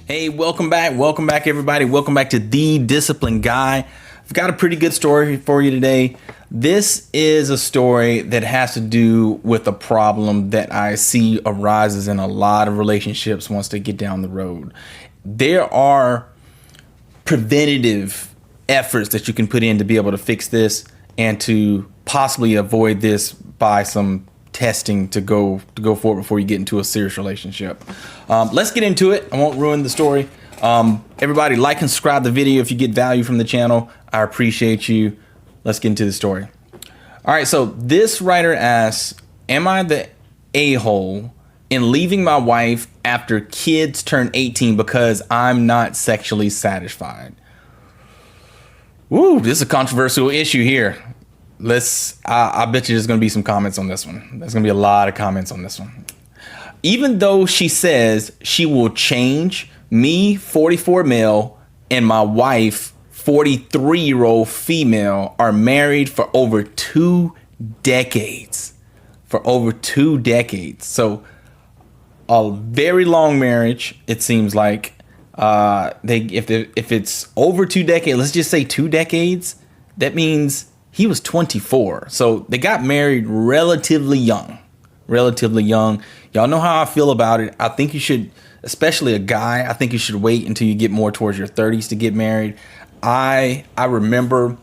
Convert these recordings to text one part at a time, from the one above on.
Hey, welcome back. Welcome back, everybody. Welcome back to The Disciplined Guy. I've got a pretty good story for you today. This is a story that has to do with a problem that I see arises in a lot of relationships once they get down the road. There are preventative efforts that you can put in to be able to fix this and to possibly avoid this by some testing to go forward before you get into a serious relationship. Let's get into it. I won't ruin the story. Everybody, like and subscribe the video if you get value from the channel. I appreciate you. Let's get into the story. All right, so this writer asks, am I the a-hole in leaving my wife after kids turn 18 because I'm not sexually satisfied? Woo, this is a controversial issue here. I bet you there's going to be some comments on this one. There's going to be a lot of comments on this one. Even though she says she will change, me, 44 male, and my wife, 43-year-old female, are married for over 2 decades. For over 2 decades. So a very long marriage, it seems like. If it's over 2 decades, let's just say 2 decades, that means he was 24. So they got married relatively young. Y'all know how I feel about it. I think you should, especially a guy, I think you should wait until you get more towards your 30s to get married. I remember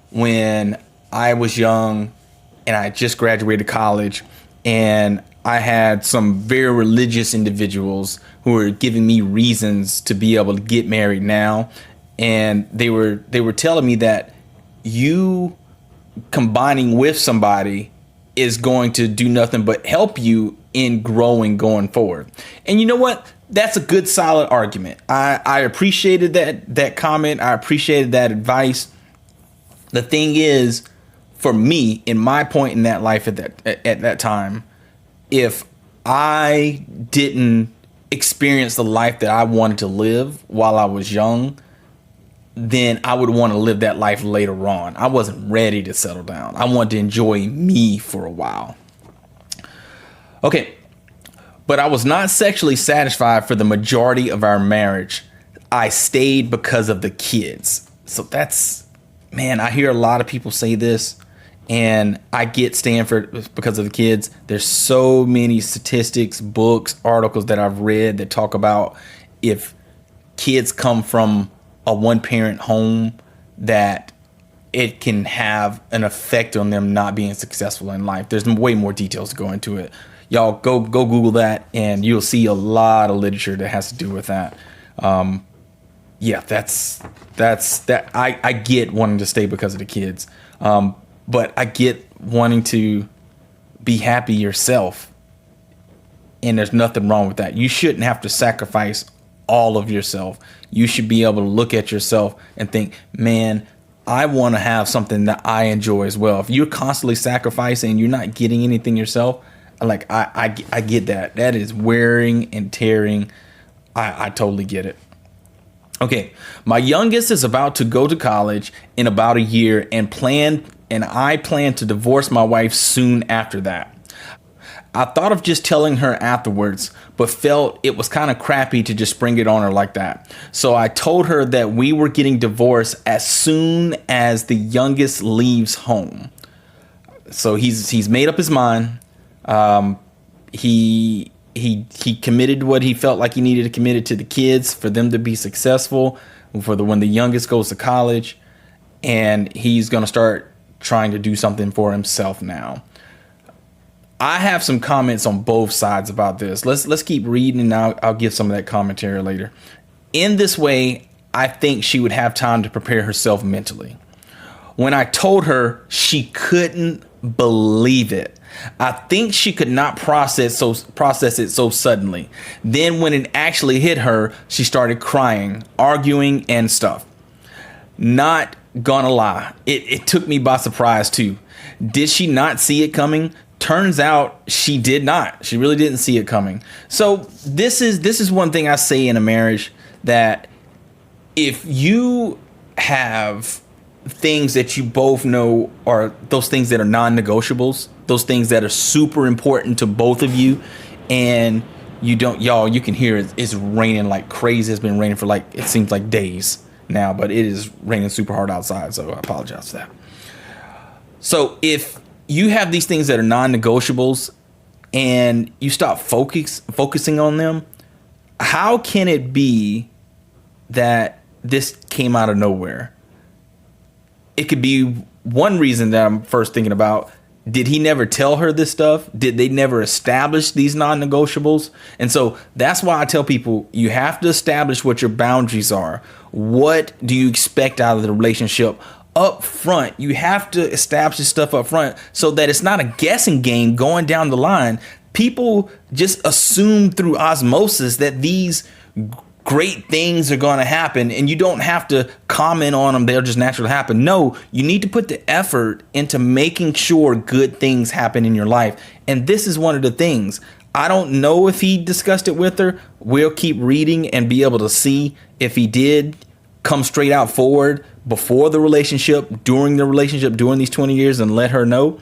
when I was young and I just graduated college, and I had some very religious individuals who were giving me reasons to be able to get married now. And they were telling me that you combining with somebody is going to do nothing but help you in growing going forward. And you know what? That's a good, solid argument. I appreciated that comment. I appreciated that advice. The thing is, for me, in my point in that life at that time, if I didn't experience the life that I wanted to live while I was young, then I would want to live that life later on. I wasn't ready to settle down. I wanted to enjoy me for a while. Okay, but I was not sexually satisfied for the majority of our marriage. I stayed because of the kids. So that's, man, I hear a lot of people say this, and I get Stanford because of the kids. There's so many statistics, books, articles that I've read that talk about if kids come from a one-parent home, that it can have an effect on them not being successful in life. There's way more details to go into it. Y'all go Google that, and you'll see a lot of literature that has to do with that. Yeah, that's that. I get wanting to stay because of the kids, but I get wanting to be happy yourself, and there's nothing wrong with that. You shouldn't have to sacrifice all of yourself. You should be able to look at yourself and think, man, I want to have something that I enjoy as well. If you're constantly sacrificing and you're not getting anything yourself, like I get that. That is wearing and tearing. I totally get it. Okay, my youngest is about to go to college in about a year, and I plan to divorce my wife soon after that. I thought of just telling her afterwards, but felt it was kind of crappy to just spring it on her like that. So I told her that we were getting divorced as soon as the youngest leaves home. So he's made up his mind. He committed what he felt like he needed to commit it to the kids for them to be successful, when the youngest goes to college, and he's going to start trying to do something for himself now. I have some comments on both sides about this. Let's keep reading, and I'll give some of that commentary later. In this way, I think she would have time to prepare herself mentally. When I told her, she couldn't believe it. I think she could not process it so suddenly. Then when it actually hit her, she started crying, arguing, and stuff. Not gonna lie, it took me by surprise too. Did she not see it coming? Turns out she did not. She really didn't see it coming. So this is one thing I say in a marriage, that if you have things that you both know are those things that are non-negotiables, those things that are super important to both of you, and you don't, y'all, you can hear it's raining like crazy. It's been raining for like, it seems like days now, but it is raining super hard outside. So I apologize for that. So if you have these things that are non-negotiables and you stop focusing on them, how can it be that this came out of nowhere? It could be one reason that I'm first thinking about. Did he never tell her this stuff? Did they never establish these non-negotiables? And so that's why I tell people you have to establish what your boundaries are. What do you expect out of the relationship up front? You have to establish this stuff up front so that it's not a guessing game going down the line. People just assume through osmosis that these great things are going to happen and you don't have to comment on them. They'll just naturally happen. No, you need to put the effort into making sure good things happen in your life. And this is one of the things. I don't know if he discussed it with her. We'll keep reading and be able to see if he did come straight out forward before the relationship, during the relationship, during these 20 years and let her know.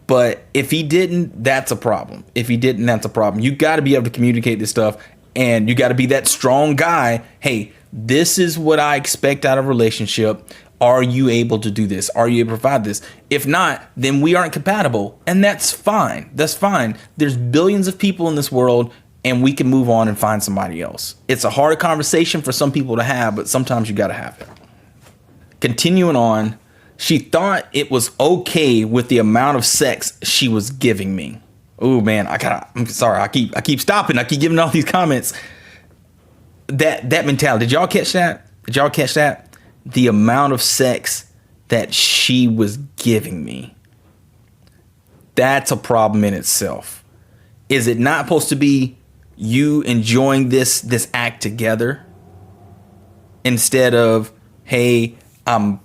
But if he didn't, that's a problem. If he didn't, that's a problem. You got to be able to communicate this stuff. And you got to be that strong guy. Hey, this is what I expect out of a relationship. Are you able to do this? Are you able to provide this? If not, then we aren't compatible. And that's fine. That's fine. There's billions of people in this world and we can move on and find somebody else. It's a hard conversation for some people to have, but sometimes you got to have it. Continuing on, she thought it was okay with the amount of sex she was giving me. Oh man, I'm sorry. I keep stopping. I keep giving all these comments. That mentality. Did y'all catch that? The amount of sex that she was giving me. That's a problem in itself. Is it not supposed to be you enjoying this act together instead of, hey, I'm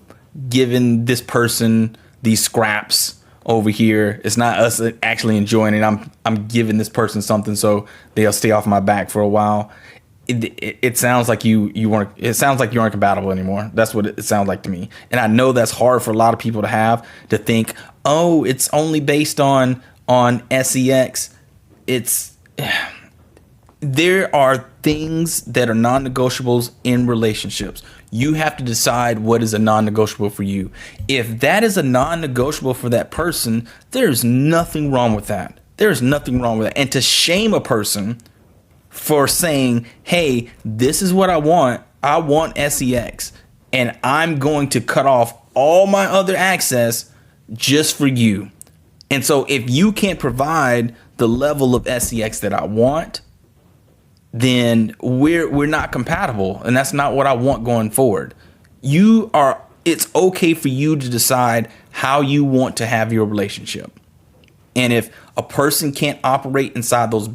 giving this person these scraps over here? It's not us actually enjoying it. I'm giving this person something so they'll stay off my back for a while. It sounds like you weren't. It sounds like you aren't compatible anymore. That's what it sounds like to me. And I know that's hard for a lot of people to think. Oh, it's only based on sex. There are things that are non-negotiables in relationships. You have to decide what is a non-negotiable for you. If that is a non-negotiable for that person, there's nothing wrong with that. There's nothing wrong with that. And to shame a person for saying, hey, this is what I want sex, and I'm going to cut off all my other access just for you. And so if you can't provide the level of sex that I want, then we're not compatible, and that's not what I want going forward. It's okay for you to decide how you want to have your relationship. And if a person can't operate inside those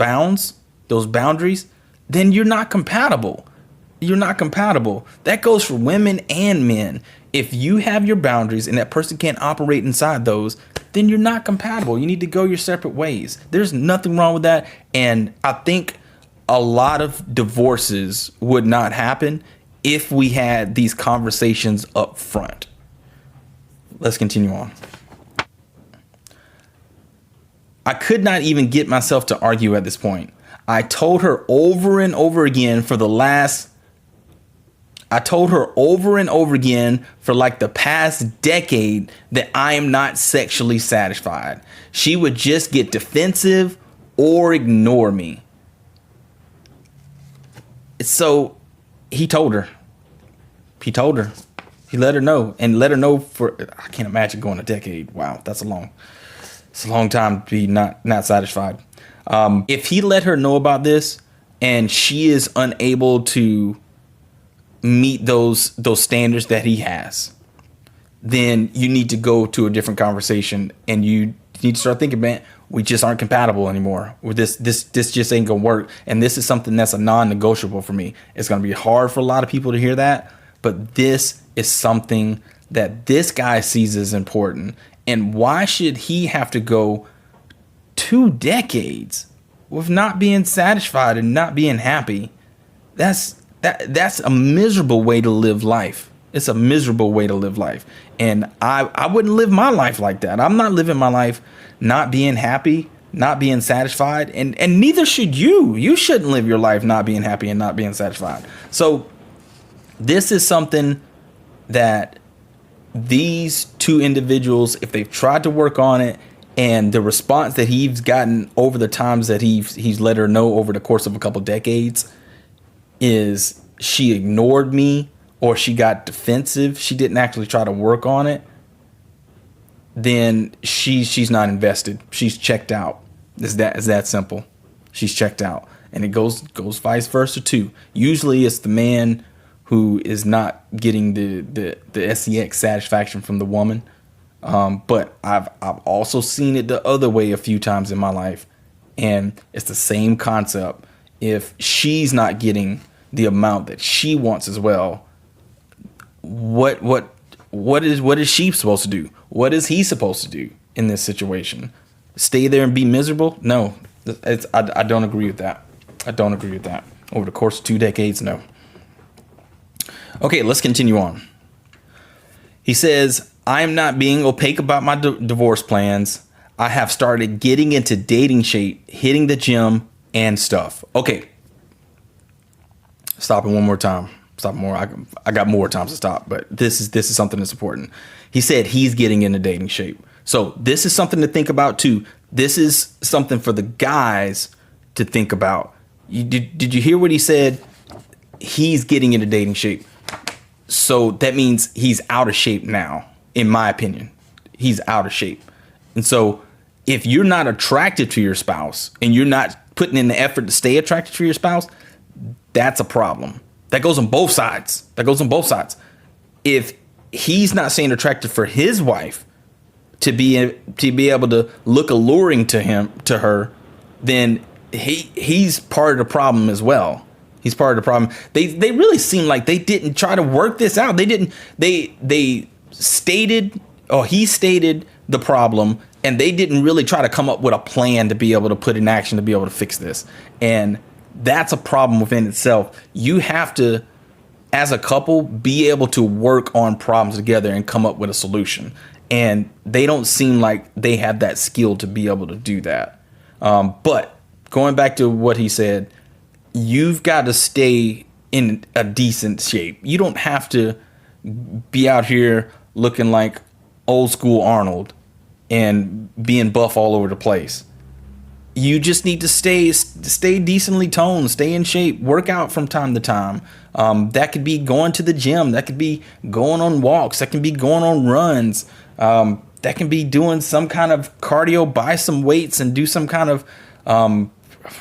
boundaries, then you're not compatible. You're not compatible. That goes for women and men. If you have your boundaries and that person can't operate inside those, then you're not compatible. You need to go your separate ways. There's nothing wrong with that. And I think a lot of divorces would not happen if we had these conversations up front. Let's continue on. I could not even get myself to argue at this point. I told her over and over again for like the past decade that I am not sexually satisfied. She would just get defensive or ignore me. So he told her. He let her know, and let her know for, I can't imagine going a decade. Wow, it's a long time to be not satisfied. If he let her know about this and she is unable to meet those standards that he has, then you need to go to a different conversation, and you need to start thinking, man, we just aren't compatible anymore. With this just ain't gonna work. And this is something that's a non-negotiable for me. It's gonna be hard for a lot of people to hear that, but this is something that this guy sees as important. And why should he have to go 2 decades with not being satisfied and not being happy? That's a miserable way to live life. It's a miserable way to live life. And I wouldn't live my life like that. I'm not living my life not being happy, not being satisfied, and neither should you. You shouldn't live your life not being happy and not being satisfied. So this is something that these two individuals, if they've tried to work on it, and the response that he's gotten over the times that he's let her know over the course of a couple decades is she ignored me or she got defensive, she didn't actually try to work on it, then she's not invested. She's checked out. It's that simple. She's checked out. And it goes vice versa too. Usually it's the man who is not getting the sex satisfaction from the woman. But I've also seen it the other way a few times in my life, and it's the same concept. If she's not getting the amount that she wants as well, what is she supposed to do? What is he supposed to do in this situation? Stay there and be miserable? No, I don't agree with that. I don't agree with that. Over the course of 2 decades, no. Okay, let's continue on. He says, I am not being opaque about my divorce plans. I have started getting into dating shape, hitting the gym and stuff. Okay. Stop it one more time. Stop more. I got more times to stop, but this is something that's important. He said he's getting into dating shape. So this is something to think about too. This is something for the guys to think about. Did you hear what he said? He's getting into dating shape. So that means he's out of shape now. In my opinion, he's out of shape. And so if you're not attracted to your spouse and you're not putting in the effort to stay attracted to your spouse, that's a problem. That goes on both sides. If he's not staying attracted for his wife to be able to look alluring to her, then he's part of the problem as well. He's part of the problem. They really seem like they didn't try to work this out. He stated the problem, and they didn't really try to come up with a plan to be able to put in action to be able to fix this. And that's a problem within itself. You have to, as a couple, be able to work on problems together and come up with a solution. And they don't seem like they have that skill to be able to do that. But going back to what he said, you've got to stay in a decent shape. You don't have to be out here looking like old school Arnold and being buff all over the place. You just need to stay decently toned, stay in shape, work out from time to time. That could be going to the gym. That could be going on walks. That can be going on runs. That can be doing some kind of cardio, buy some weights and do some kind of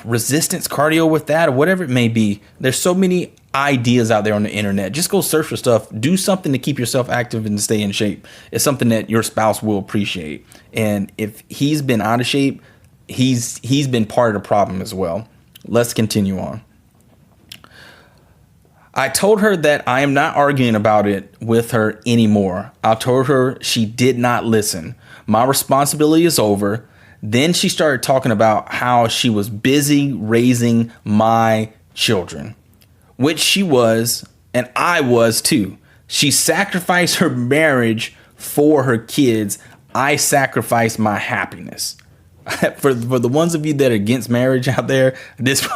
resistance cardio with that, or whatever it may be. There's so many ideas out there on the internet. Just go search for stuff. Do something to keep yourself active and stay in shape. It's something that your spouse will appreciate. And if he's been out of shape, he's been part of the problem as well. Let's continue on. I told her that I am not arguing about it with her anymore. I told her she did not listen. My responsibility is over. Then she started talking about how she was busy raising my children, which she was, and I was too. She sacrificed her marriage for her kids. I sacrificed my happiness. For the ones of you that are against marriage out there, this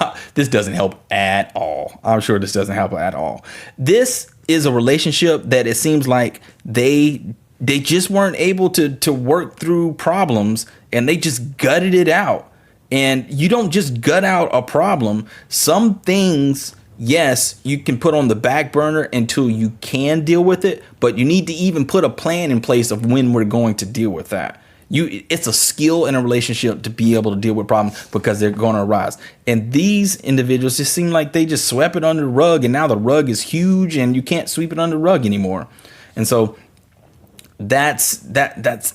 doesn't help at all. I'm sure this doesn't help at all. This is a relationship that it seems like they just weren't able to work through problems, and they just gutted it out. And you don't just gut out a problem. Some things, yes, you can put on the back burner until you can deal with it, but you need to even put a plan in place of when we're going to deal with that. It's a skill in a relationship to be able to deal with problems because they're going to arise. And these individuals just seem like they just swept it under the rug, and now the rug is huge and you can't sweep it under the rug anymore. And so that's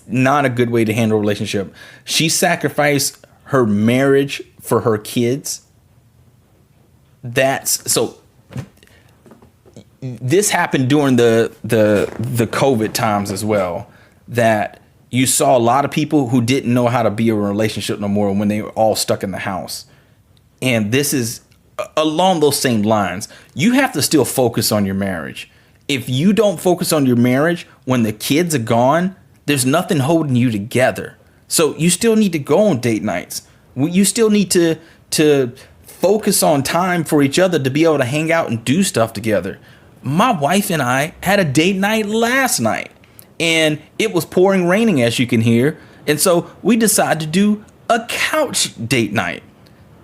not a good way to handle a relationship. She sacrificed her marriage for her kids. So this happened during the COVID times as well, that you saw a lot of people who didn't know how to be in a relationship no more when they were all stuck in the house. And this is along those same lines. You have to still focus on your marriage. If you don't focus on your marriage when the kids are gone, there's nothing holding you together. So you still need to go on date nights. You still need to focus on time for each other to be able to hang out and do stuff together. My wife and I had a date night last night, and it was pouring raining, as you can hear. And so we decided to do a couch date night.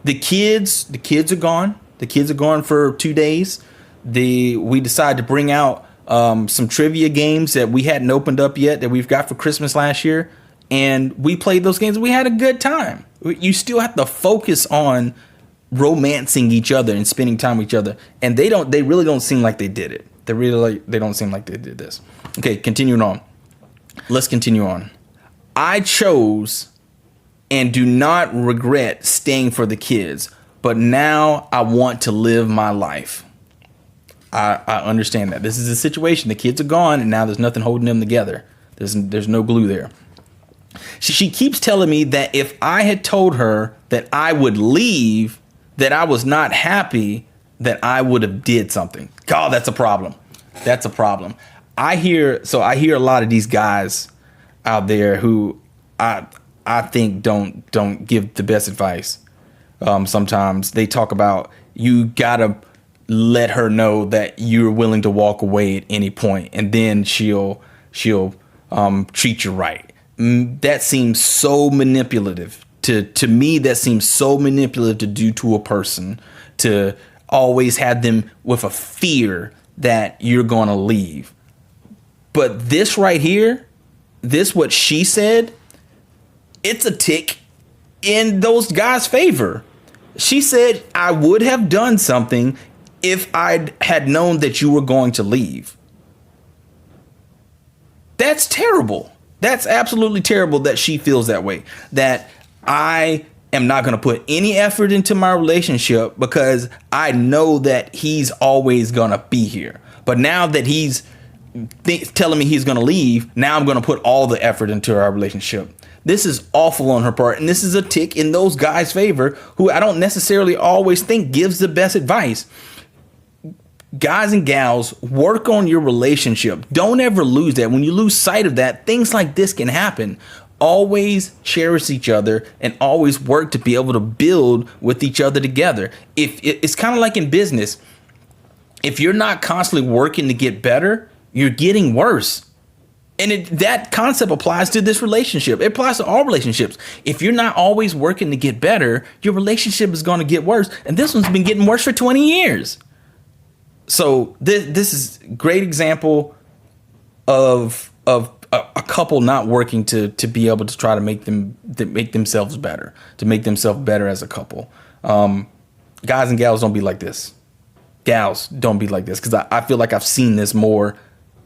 The kids are gone. The kids are gone for 2 days. We decided to bring out some trivia games that we hadn't opened up yet that we've got for Christmas last year. And we played those games. We had a good time. You still have to focus on romancing each other and spending time with each other. And they really don't seem like they did it. They don't seem like they did this. Okay, continuing on. Let's continue on. I chose and do not regret staying for the kids, but now I want to live my life. I understand that. This is a situation. The kids are gone, and now there's nothing holding them together. There's no glue there. She keeps telling me that if I had told her that I would leave, that I was not happy, that I would have did something. God, that's a problem. That's a problem. I hear a lot of these guys out there who I think don't give the best advice. Sometimes they talk about you gotta let her know that you're willing to walk away at any point, and then she'll treat you right. That seems so manipulative. To me, that seems so manipulative to do to a person, to always have them with a fear that you're going to leave. But this right here, what she said, it's a tick in those guys' favor. She said, I would have done something if I had known that you were going to leave. That's terrible. That's absolutely terrible that she feels that way. That I am not going to put any effort into my relationship because I know that he's always going to be here. But now that he's telling me he's going to leave, now I'm going to put all the effort into our relationship. This is awful on her part. And this is a tick in those guys' favor who I don't necessarily always think gives the best advice. Guys and gals, work on your relationship. Don't ever lose that. When you lose sight of that, things like this can happen. Always cherish each other and always work to be able to build with each other together. If it's kind of like in business, if you're not constantly working to get better, you're getting worse. And that concept applies to this relationship. It applies to all relationships. If you're not always working to get better, your relationship is going to get worse. And this one's been getting worse for 20 years. So this is a great example of a couple not working to be able to try to make themselves better, to make themselves better as a couple. Guys and gals, don't be like this. Gals, don't be like this, because I feel like I've seen this more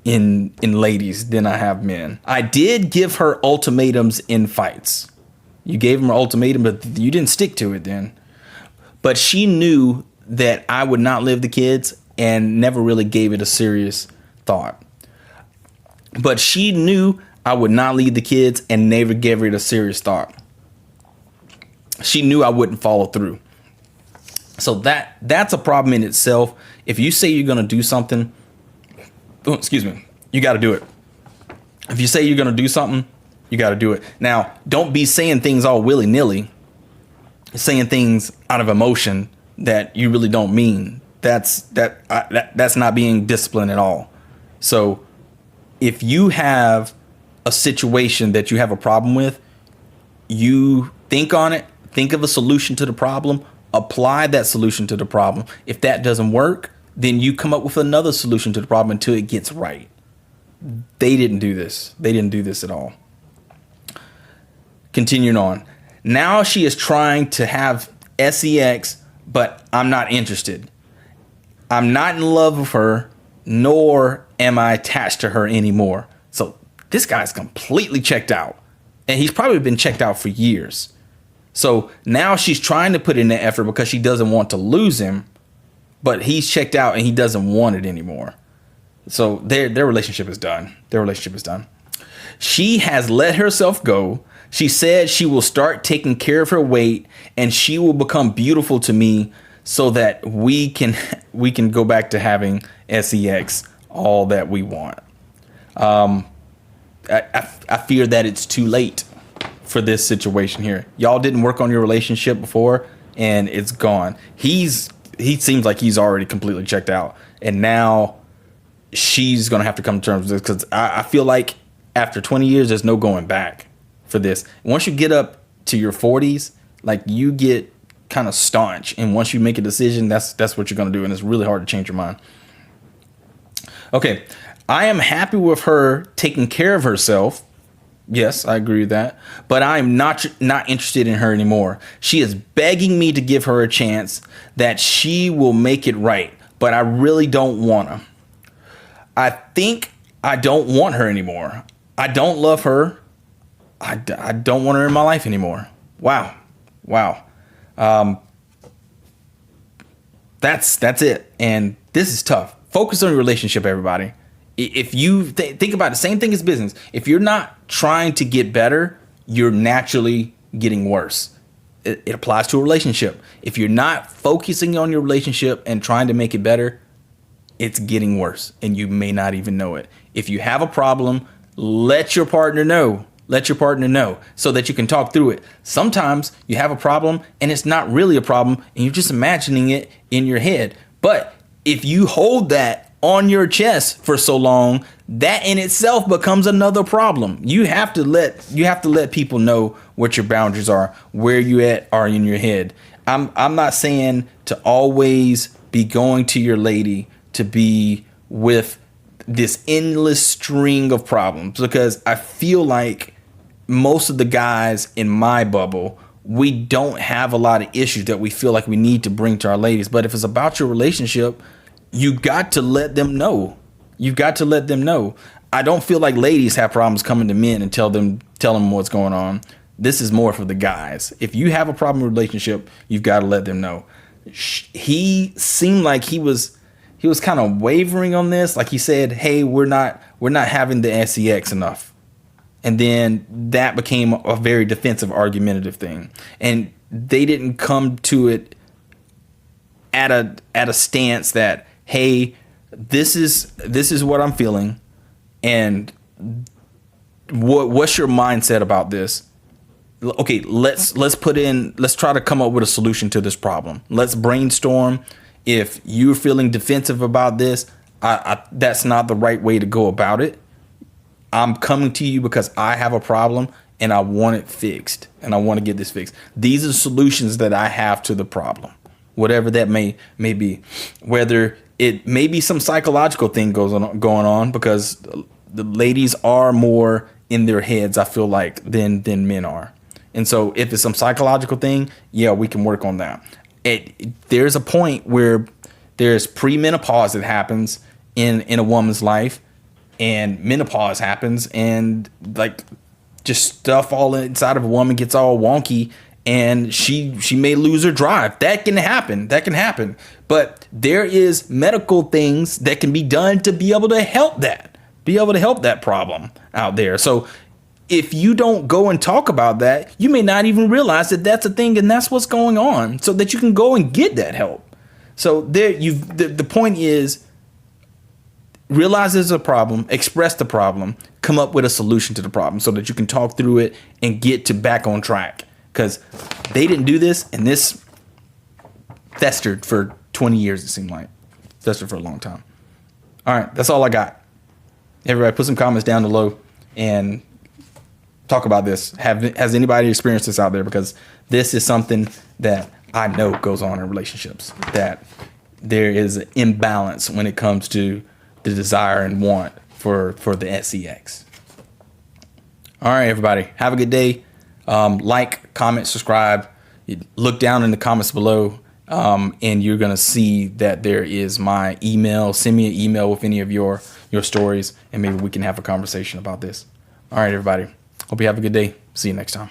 in ladies than I have men. I did give her ultimatums in fights. You gave him an ultimatum, but you didn't stick to it then. But she knew that I would not live the kids and never really gave it a serious thought. But she knew I would not leave the kids and never gave it a serious thought. She knew I wouldn't follow through. So that's a problem in itself. If you say you're going to do something, you got to do it. If you say you're going to do something, you got to do it. Now, don't be saying things all willy-nilly, saying things out of emotion that you really don't mean. That's not being disciplined at all. So if you have a situation that you have a problem with, you think on it, think of a solution to the problem, apply that solution to the problem. If that doesn't work, then you come up with another solution to the problem until it gets right. They didn't do this. They didn't do this at all. Continuing on. Now she is trying to have sex, but I'm not interested. I'm not in love with her, nor am I attached to her anymore. So this guy's completely checked out. And he's probably been checked out for years. So now she's trying to put in the effort because she doesn't want to lose him. But he's checked out and he doesn't want it anymore. So their relationship is done. Their relationship is done. She has let herself go. She said she will start taking care of her weight and she will become beautiful to me so that we can go back to having sex all that we want. I fear that it's too late for this situation here. Y'all didn't work on your relationship before, and it's gone. He seems like he's already completely checked out, and now she's gonna have to come to terms with this, because I feel like after 20 years, there's no going back for this. Once you get up to your 40s, like, you get kind of staunch, and once you make a decision, that's what you're gonna do, and it's really hard to change your mind. Okay, I am happy with her taking care of herself. Yes, I agree with that. But I'm not interested in her anymore. She is begging me to give her a chance, that she will make it right. But I really don't want to. I think I don't want her anymore. I don't love her. I don't want her in my life anymore. Wow. That's it. And this is tough. Focus on your relationship, everybody. If you think about the same thing as business, if you're not trying to get better, you're naturally getting worse. It applies to a relationship. If you're not focusing on your relationship and trying to make it better, it's getting worse, and you may not even know it. If you have a problem, let your partner know. Let your partner know so that you can talk through it. Sometimes you have a problem and it's not really a problem, and you're just imagining it in your head. But if you hold that on your chest for so long, that in itself becomes another problem. You have to let people know what your boundaries are, where you are in your head. I'm not saying to always be going to your lady to be with this endless string of problems, because I feel like most of the guys in my bubble, we don't have a lot of issues that we feel like we need to bring to our ladies. But if it's about your relationship, you got to let them know. You've got to let them know. I don't feel like ladies have problems coming to men and tell them what's going on. This is more for the guys. If you have a problem with relationship, you've got to let them know. He seemed like he was kind of wavering on this. Like he said, hey, we're not having the SEX enough. And then that became a very defensive, argumentative thing. And they didn't come to it at a stance that, hey, this is what I'm feeling, and what's your mindset about this? Okay, let's try to come up with a solution to this problem. Let's brainstorm. If you're feeling defensive about this, that's not the right way to go about it. I'm coming to you because I have a problem and I want it fixed, and I want to get this fixed. These are solutions that I have to the problem, whatever that may be. Whether it may be some psychological thing going on, because the ladies are more in their heads, I feel like, than men are. And so if it's some psychological thing, yeah, we can work on that. There's a point where there's premenopause that happens in a woman's life, and menopause happens, and like just stuff all inside of a woman gets all wonky, and she may lose her drive. That can happen. But there is medical things that can be done to be able to help that problem out there. So if you don't go and talk about that, you may not even realize that that's a thing and that's what's going on, so that you can go and get that help. So the point is, realize there's a problem, express the problem, come up with a solution to the problem so that you can talk through it and get back on track. Because they didn't do this, and this festered for 20 years, it seemed like. Festered for a long time. All right, that's all I got. Everybody, put some comments down below and talk about this. Has anybody experienced this out there? Because this is something that I know goes on in relationships, that there is an imbalance when it comes to the desire and want for the SEX. All right, everybody, have a good day. Like, comment, subscribe. Look down in the comments below, and you're gonna see that there is my email. Send me an email with any of your stories, and maybe we can have a conversation about this. All right, everybody, hope you have a good day. See you next time.